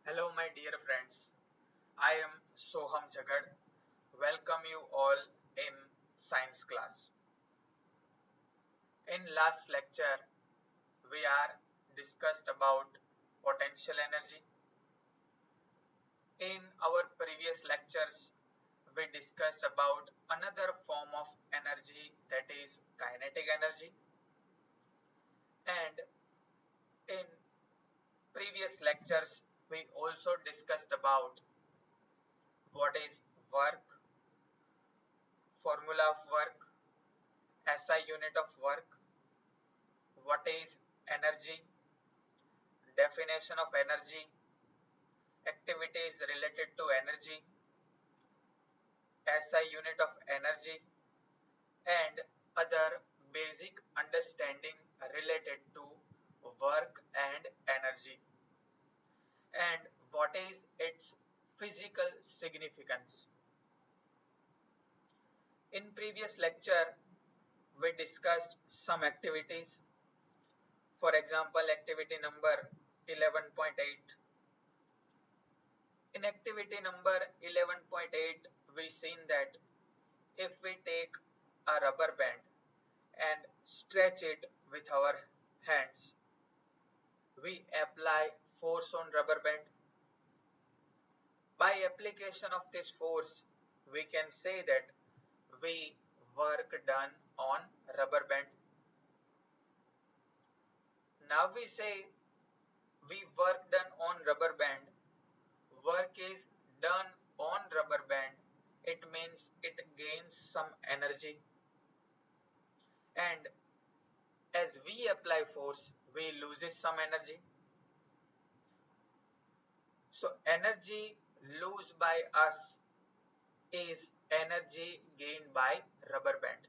Hello, my dear friends. I am Soham Jagad. Welcome you all in science class. In last lecture, we are discussed about potential energy. In our previous lectures, we discussed about another form of energy that is kinetic energy. And in previous lectures, we also discussed about what is work, formula of work, SI unit of work, what is energy, definition of energy, activities related to energy, SI unit of energy, and other basic understanding related to work and energy, and what is its physical significance. In previous lecture, we discussed some activities. For example, activity number 11.8. In activity number 11.8, we seen that if we take a rubber band and stretch it with our hands, we apply force on rubber band. By application of this force, we can say that we work done on rubber band. Now we say we work done on rubber band. Work is done on rubber band. It means it gains some energy, and as we apply force, we loses some energy. So energy lost by us is energy gained by rubber band.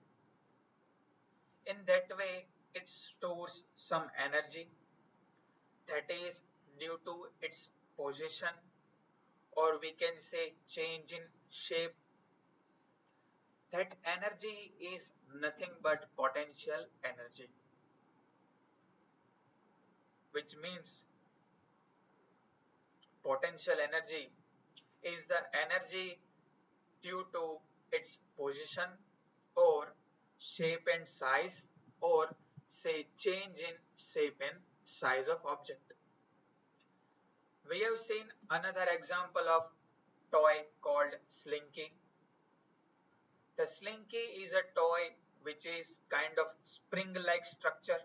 In that way, it stores some energy that is due to its position, or we can say change in shape. That energy is nothing but potential energy, which means potential energy is the energy due to its position or shape and size, or say change in shape and size of object. We have seen another example of toy called slinky. The slinky is a toy which is kind of spring like structure,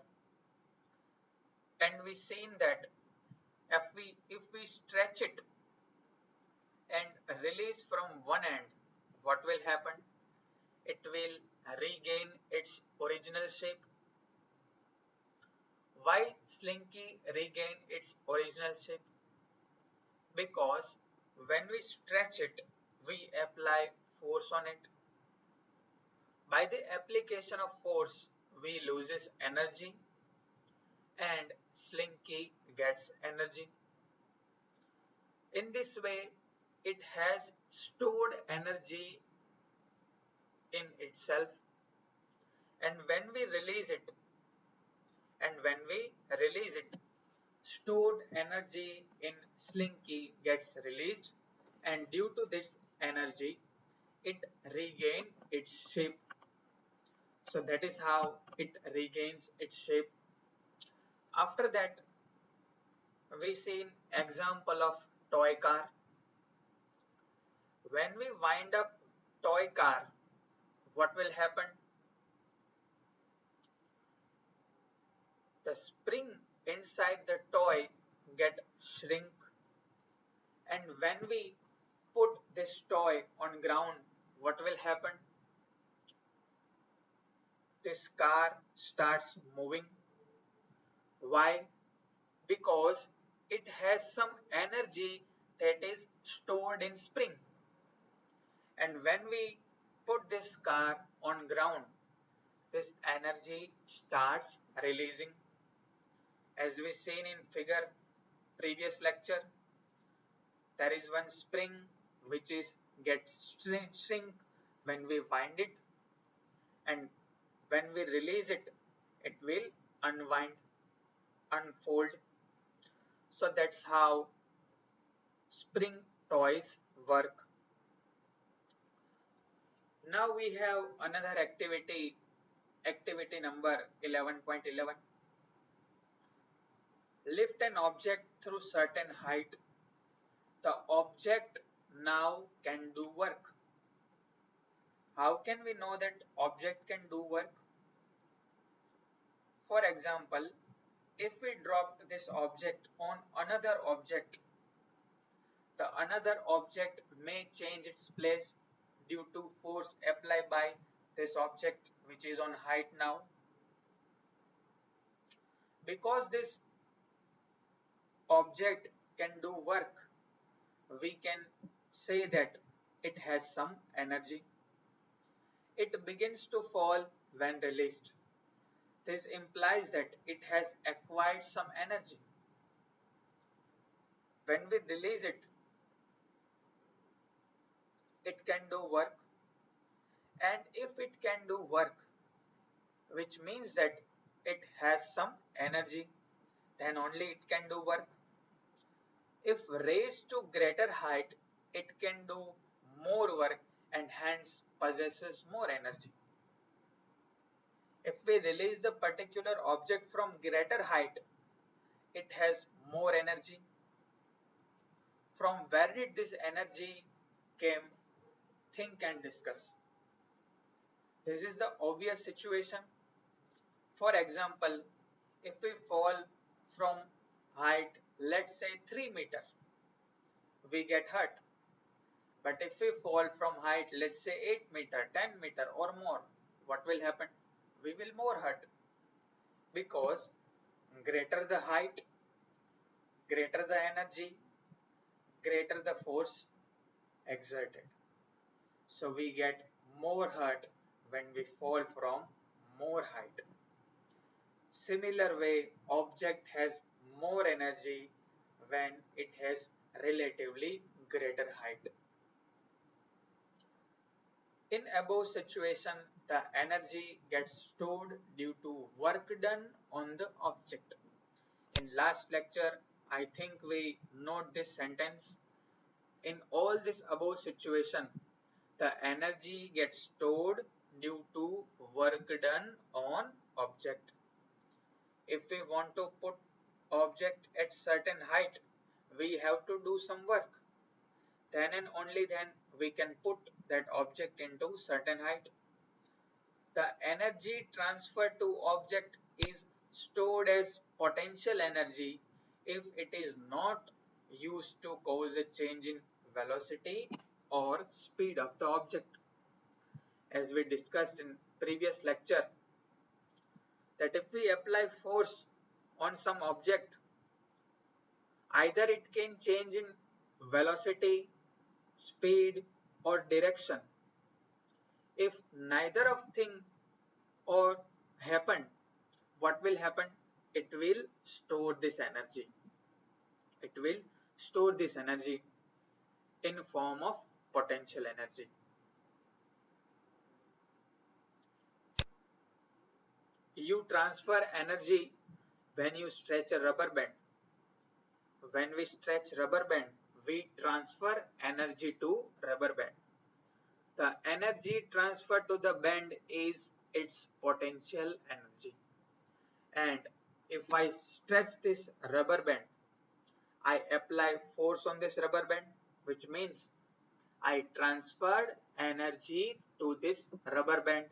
and we seen that if we stretch it and release from one end, what will happen? It will regain its original shape. Why slinky regain its original shape? Because when we stretch it, we apply force on it. By the application of force, we loses energy, and slinky gets energy. In this way, it has stored energy in itself, and when we release it, stored energy in slinky gets released, and due to this energy, it regains its shape. So that is how it regains its shape. After that, we see an example of toy car. When we wind up toy car, what will happen? The spring inside the toy get shrink, and when we put this toy on ground, what will happen? This car starts moving. Why? Because it has some energy that is stored in spring, and when we put this car on ground, this energy starts releasing. As we seen in figure previous lecture, there is one spring which is gets shrink when we wind it, and when we release it, it will unwind, unfold. So that's how spring toys work. Now we have another activity, activity number 11.11. Lift an object through certain height. The object now can do work. How can we know that object can do work? For example, if we dropped this object on another object, the another object may change its place due to force applied by this object which is on height now. Because this object can do work, we can say that it has some energy. It begins to fall when released. This implies that it has acquired some energy. When we release it, it can do work. And if it can do work, which means that it has some energy, then only it can do work. If raised to greater height, it can do more work and hence possesses more energy. If we release the particular object from greater height, it has more energy. From where did this energy came? Think and discuss. This is the obvious situation. For example, if we fall from height, let's say 3 meter, we get hurt. But if we fall from height, let's say 8 meter, 10 meter or more, what will happen? We will more hurt. Because greater the height, greater the energy, greater the force exerted. So we get more hurt when we fall from more height. Similar way, object has more energy when it has relatively greater height. In above situation, the energy gets stored due to work done on the object. In last lecture, I think we note this sentence. In all this above situation, the energy gets stored due to work done on object. If we want to put object at certain height, we have to do some work. Then and only then we can put that object into certain height. The energy transferred to object is stored as potential energy if it is not used to cause a change in velocity or speed of the object. As we discussed in previous lecture, that if we apply force on some object, either it can change in velocity, speed or direction. If neither of thing or happen, what will happen? It will store this energy. It will store this energy in form of potential energy. You transfer energy when you stretch a rubber band. When we stretch rubber band, we transfer energy to rubber band. The energy transferred to the band is its potential energy. And if I stretch this rubber band, I apply force on this rubber band, which means I transferred energy to this rubber band.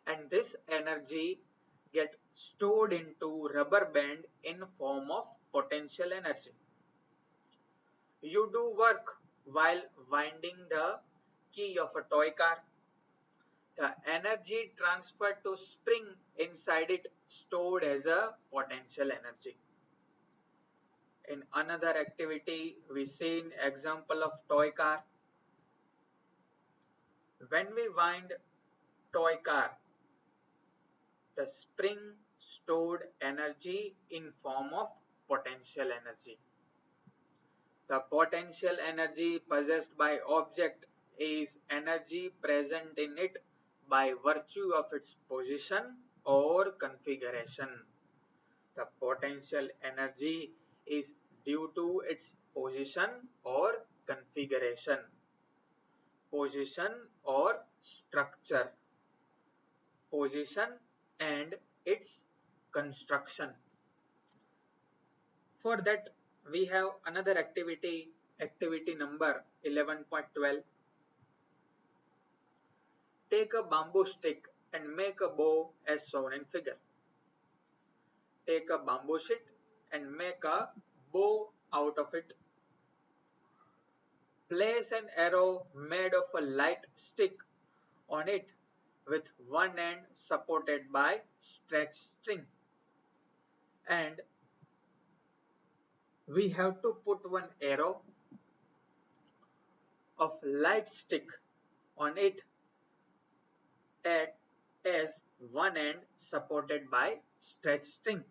And this energy gets stored into rubber band in form of potential energy. You do work while winding the key of a toy car. The energy transferred to spring inside it stored as a potential energy. In another activity, we see an example of toy car. When we wind toy car, the spring stored energy in form of potential energy. The potential energy possessed by object is energy present in it by virtue of its position or configuration. The potential energy is due to its position or configuration, position or structure, position and its construction. For that, we have another activity, activity number 11.12. Take a bamboo stick and make a bow as shown in figure. Take a bamboo sheet and make a bow out of it. Place an arrow made of a light stick on it with one end supported by stretch string, and we have to put one arrow of light stick on it at as one end supported by stretch string.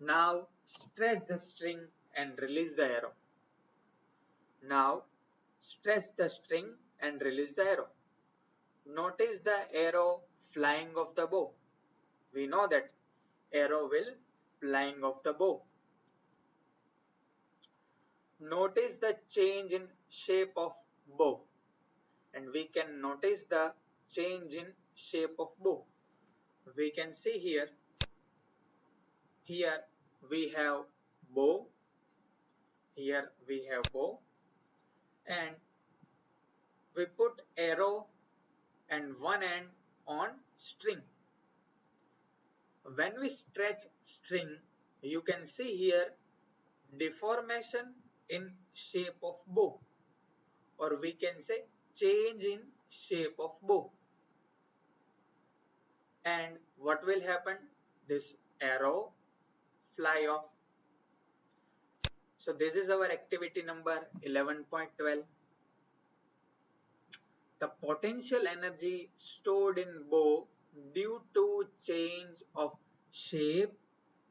Now stretch the string and release the arrow. Now stretch the string and release the arrow. Notice the arrow flying off the bow. We know that arrow will flying off the bow. Notice the change in shape of bow, and we can notice the change in shape of bow. We can see here we have bow, here we have bow, and we put arrow and one end on string. When we stretch string, you can see here deformation in shape of bow, or we can say change in shape of bow. And what will happen? This arrow fly off. So this is our activity number 11.12. The potential energy stored in bow due to change of shape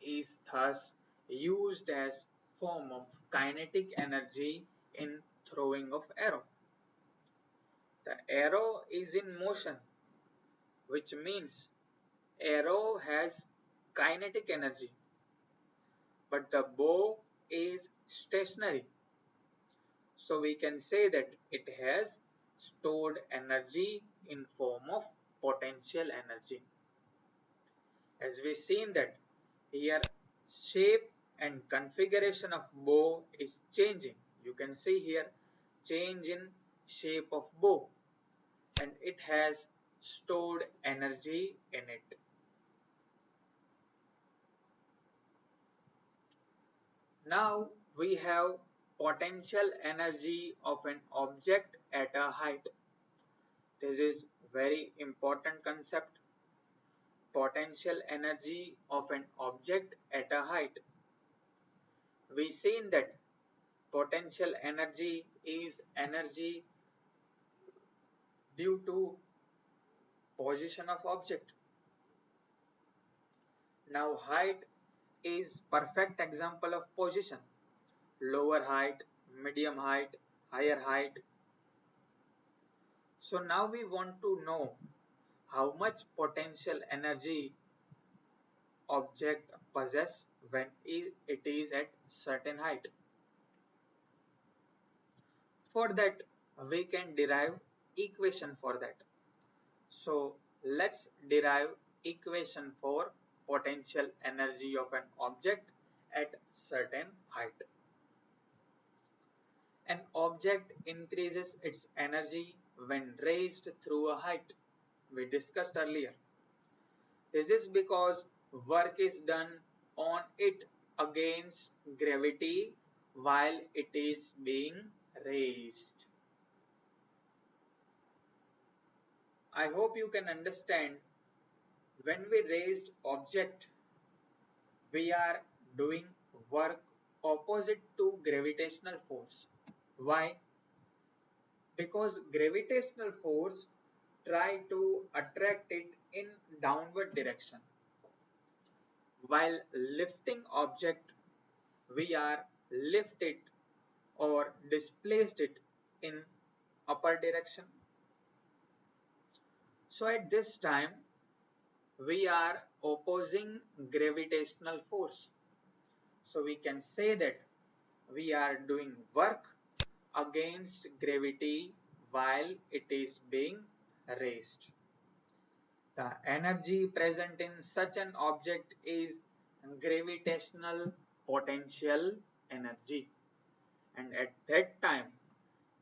is thus used as form of kinetic energy in throwing of arrow. The arrow is in motion, which means arrow has kinetic energy, but the bow is stationary. So we can say that it has stored energy in form of potential energy. As we seen that here shape and configuration of bow is changing. You can see here change in shape of bow, and it has stored energy in it. Now we have potential energy of an object at a height. This is very important concept. Potential energy of an object at a height. We seen that potential energy is energy due to position of object. Now height is perfect example of position. Lower height, medium height, higher height. So now we want to know how much potential energy object possess when it is at certain height. For that we can derive equation for that. So let's derive equation for potential energy of an object at certain height. An object increases its energy when raised through a height. We discussed earlier. This is because work is done on it against gravity while it is being raised. I hope you can understand, when we raised object, we are doing work opposite to gravitational force. Why? Because gravitational force try to attract it in downward direction. While lifting object, we are lift it or displaced it in upper direction. So at this time, we are opposing gravitational force. So we can say that we are doing work against gravity while it is being raised. The energy present in such an object is gravitational potential energy, and at that time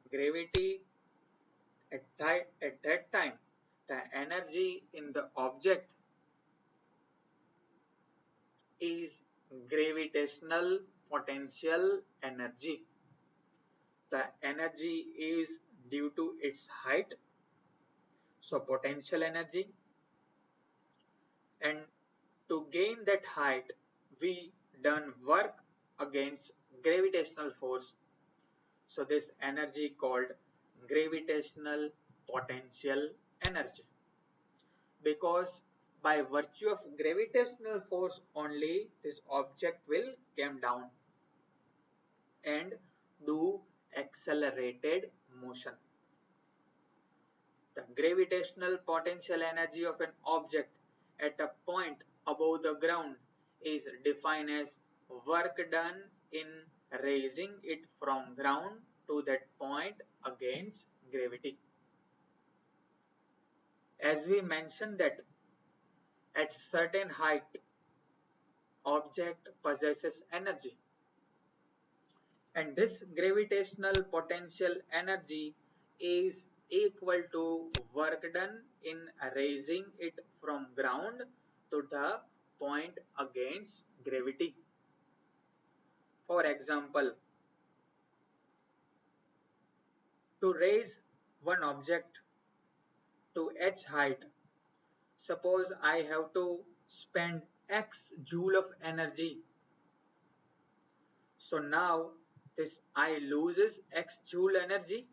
gravity at that time the energy in the object is gravitational potential energy. The energy is due to its height, so potential energy, and to gain that height we done work against gravitational force, so this energy called gravitational potential energy, because by virtue of gravitational force only this object will come down and do accelerated motion. The gravitational potential energy of an object at a point above the ground is defined as work done in raising it from ground to that point against gravity. As we mentioned that at certain height object possesses energy, and this gravitational potential energy is equal to work done in raising it from ground to the point against gravity. For example, to raise one object to h height, suppose I have to spend x joule of energy. So now this I loses x joule energy,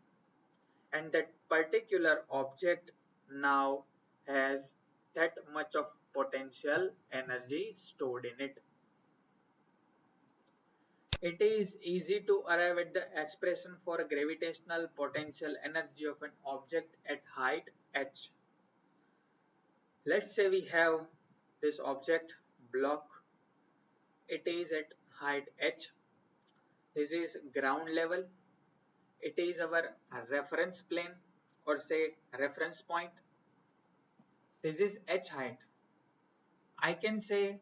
and that particular object now has that much of potential energy stored in it. It is easy to arrive at the expression for gravitational potential energy of an object at height h. Let's say we have this object block, it is at height h, this is ground level, it is our reference plane or say reference point, this is h height. I can say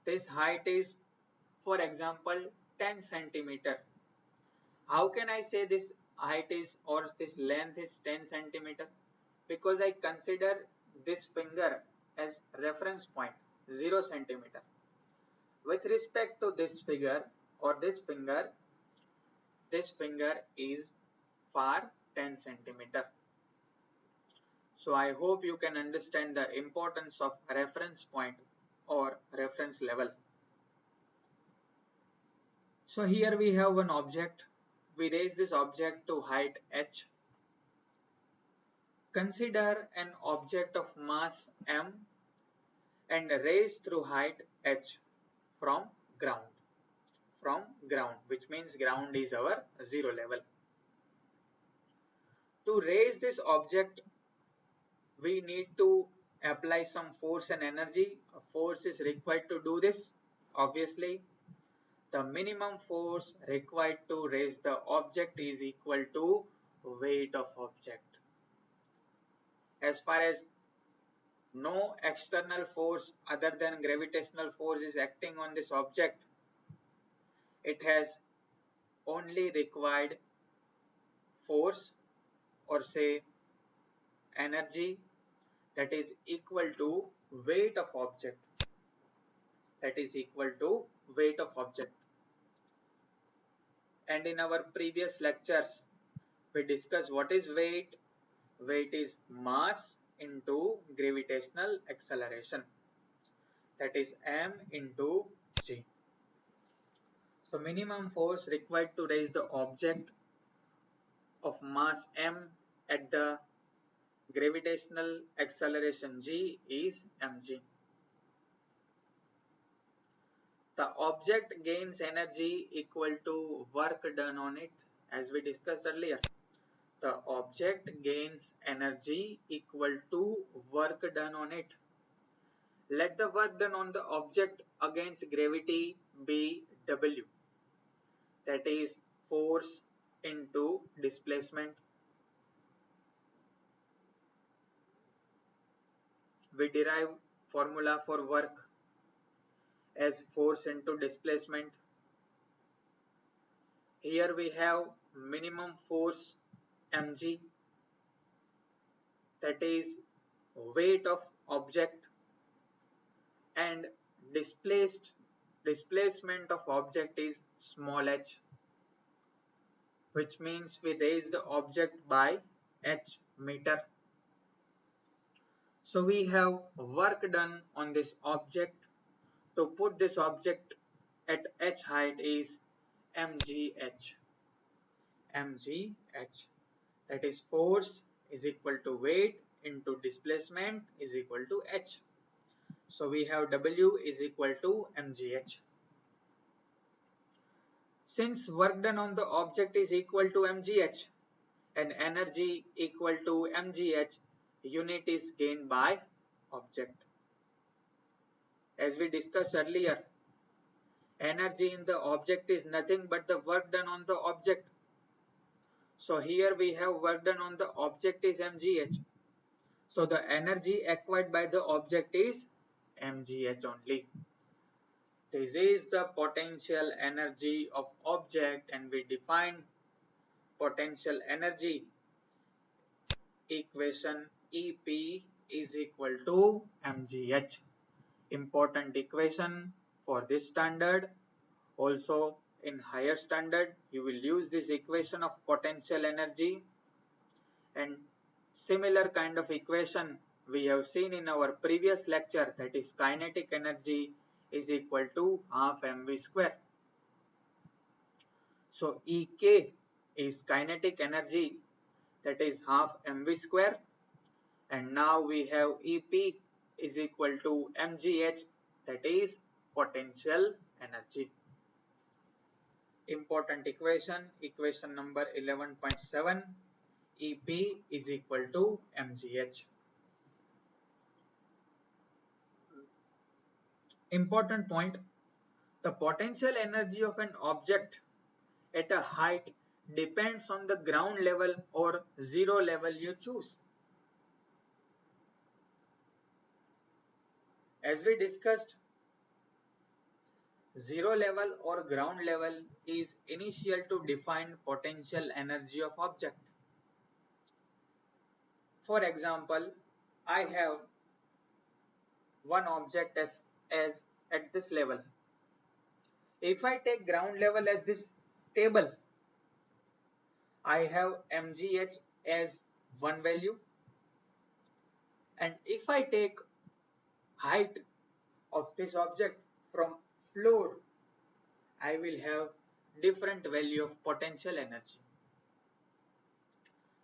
this height is, for example, 10 centimeter. How can I say this height is or this length is 10 centimeter? Because I consider this finger as reference point 0 centimeter. With respect to this figure or this finger is far 10 centimeter. So I hope you can understand the importance of reference point or reference level. So here we have one object. We raise this object to height h. Consider an object of mass m and raise through height h from ground. From ground, which means ground is our zero level. To raise this object, we need to apply some force and energy. A force is required to do this. Obviously, the minimum force required to raise the object is equal to weight of object. As far as no external force other than gravitational force is acting on this object, it has only required force or say energy that is equal to weight of object. That is equal to weight of object. And in our previous lectures, we discussed what is weight. Weight is mass into gravitational acceleration. That is m into g. So minimum force required to raise the object of mass m at the gravitational acceleration g is mg. The object gains energy equal to work done on it, as we discussed earlier. The object gains energy equal to work done on it. Let the work done on the object against gravity be W. that is force into displacement. We derive formula for work as force into displacement. Here we have minimum force mg, that is weight of object, and displacement of object is small h, which means we raise the object by h meter. So we have work done on this object. To put this object at h height is mgh. mgh, that is force is equal to weight into displacement is equal to h. So we have W is equal to mgh. Since work done on the object is equal to mgh and energy equal to mgh, unit is gained by object. As we discussed earlier, energy in the object is nothing but the work done on the object. So here we have work done on the object is mgh. So the energy acquired by the object is mgh only. This is the potential energy of object, and we define potential energy equation EP is equal to mgh. Important equation for this standard. Also in higher standard you will use this equation of potential energy, and similar kind of equation we have seen in our previous lecture, that is kinetic energy is equal to half mv square. So Ek is kinetic energy, that is half mv square, and now we have Ep is equal to mgh, that is potential energy. Important equation, equation number 11.7, Ep is equal to mgh. Important point, the potential energy of an object at a height depends on the ground level or zero level you choose. As we discussed, zero level or ground level is initial to define potential energy of object. For example, I have one object as at this level. If I take ground level as this table, I have mgh as one value, and if I take height of this object from floor, I will have different value of potential energy.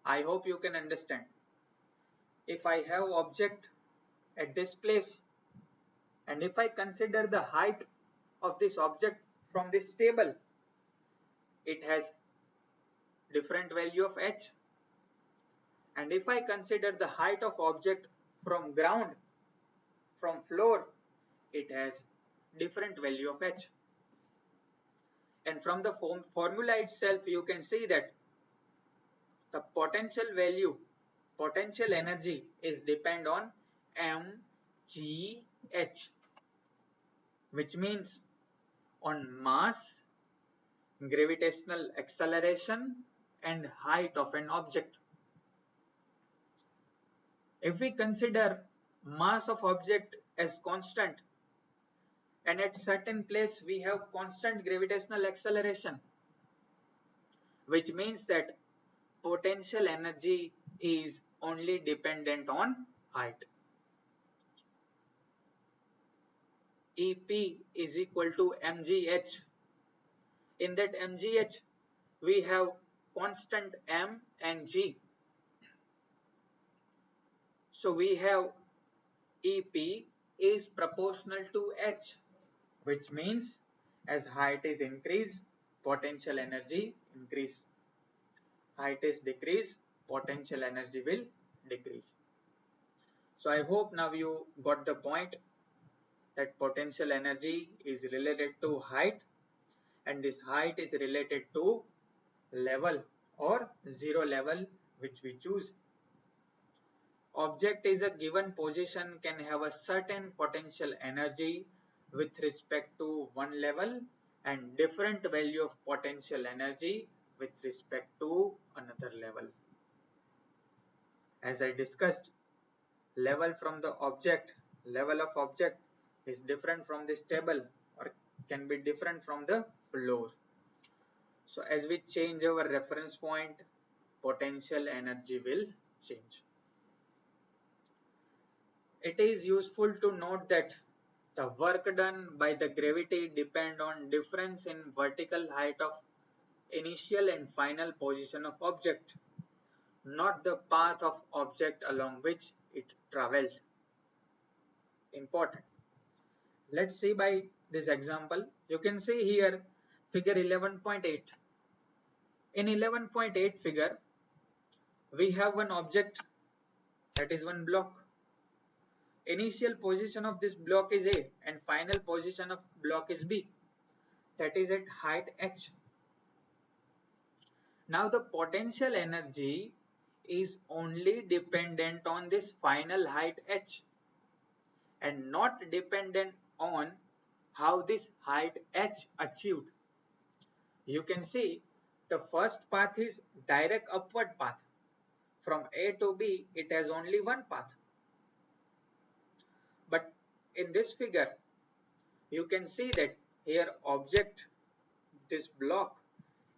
I hope you can understand. If I have object at this place, and if I consider the height of this object from this table, it has different value of h. And if I consider the height of object from ground, from floor, it has different value of h. And from the formula itself you can see that the potential value, potential energy is depend on mgh, which means on mass, gravitational acceleration and height of an object. If we consider mass of object as constant, and at certain place we have constant gravitational acceleration, which means that potential energy is only dependent on height. Ep is equal to mgh. In that mgh we have constant m and g. So we have Ep is proportional to h, which means as height is increased, potential energy increase. Height is decreased, potential energy will decrease. So I hope now you got the point that potential energy is related to height, and this height is related to level or zero level which we choose. Object is a given position can have a certain potential energy with respect to one level and different value of potential energy with respect to another level. As I discussed, level from the object, level of object is different from this table or can be different from the floor. So as we change our reference point, potential energy will change. It is useful to note that the work done by the gravity depend on difference in vertical height of initial and final position of object, not the path of object along which it traveled. Important. Let's see by this example. You can see here figure 11.8. In 11.8 figure, we have one object, that is one block. Initial position of this block is A and final position of block is B. That is at height h. Now the potential energy is only dependent on this final height h and not dependent on how this height h achieved. You can see the first path is direct upward path. From A to B it has only one path. But in this figure you can see that here object, this block,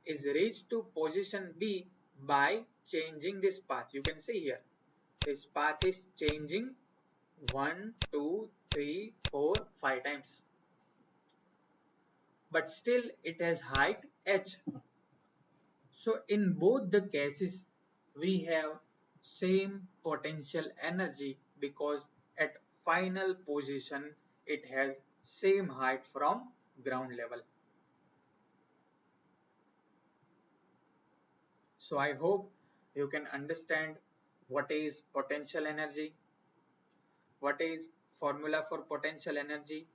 is reached to position B by changing this path. You can see here this path is changing 1, 2, 3, 4, 5 times, but still it has height h. So in both the cases we have same potential energy because at final position it has same height from ground level. So I hope you can understand what is potential energy, what is formula for potential energy,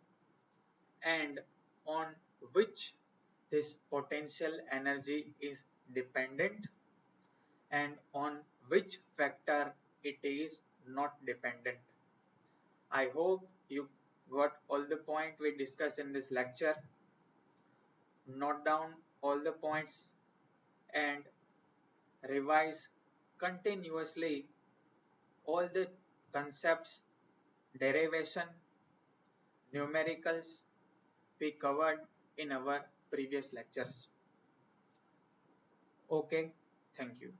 and on which this potential energy is dependent and on which factor it is not dependent. I hope you got all the point we discussed in this lecture. Note down all the points and revise continuously all the concepts, derivation, numericals we covered in our previous lectures. Okay, thank you.